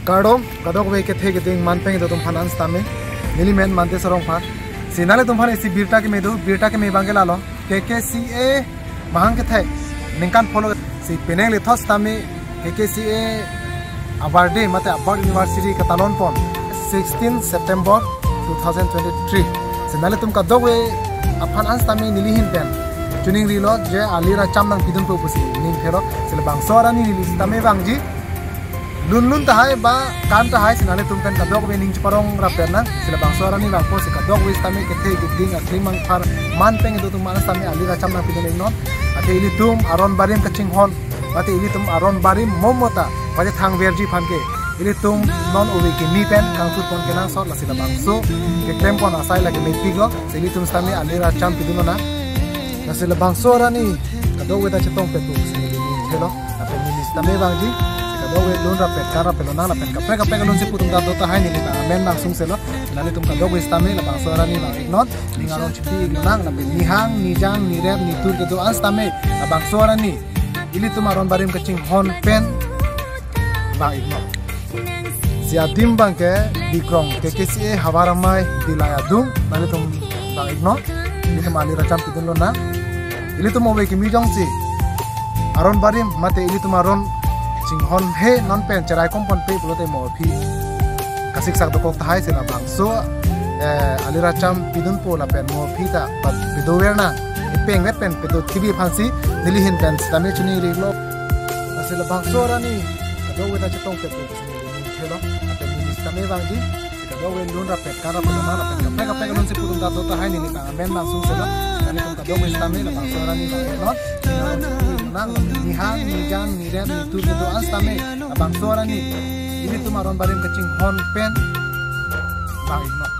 kadok we ke the geding man peng do tum phanan stame milimen mante sarong phat sinale tum phane si birta ke me bangela lo KKCA mahang ke thai ningkan follow si peneng le thos tame KKCA award mate award university ka talon pon 16 September 2023 sinale tum kadok we aphan ans tame nilihin pen tuning rilo je alira chamnang pidun po pusi ning phero sile bang sorani nilis tame bangji lun tahai ba kan tahai sinale tum pen kadok we ning parong raperna sile bang sorani bang po si kadok we tame ke the giding akrimang phar man peng do tum manas tame alira chamnang pidun non ate ili tum aron barim kaching hon ate ili tum aron barim momota baje thang verji phanke ili tum non owe ke mi pen kang sur pon kenang sot la sile bang so ke klem pon asai lagi me piglo sili tum tame alira cham pidun na sila bang sorani kadok we ta chetong pe tu sili ni thelo ape ni tame bangji kadok we lon rapet kara pe lona la pen kape lon se putum da dota hai ni ta men nang sung selo nali tum kadok we tame la bang sorani la ignot ningaron chipi nang la ni hang ni jang ni rep ni tur kedo ans tame la bang sorani ili tum aron barim kaching hon pen bang ignot siadim bang ke dikrong KKCA hawaramai dilayadung nali tum bang ignot ini tum alira cham pidun lona ili tum owe ki mi jong si aron barim mate ili tum aron ching hon he non pen cherai kompon pe pulote mo phi kasik sak dokok thai se na bang so alira cham pidun po la pen mo phi ta pat pidower na peng wet pen pedo tibi phansi dili hin pen stame chuni ri lo asila bang so rani kado we ta chetong pe to ni thelo ape ni stame bang ji kado we lun ra pet kara pe na pen kape lon se putum da dota hai ni ta men bang sung se lo ani tum kado we stame la bang so rani la not nang ni hang ni jang ni rep ni tu kedo astame abang sorani ini tumaron barim kecing hon pen bang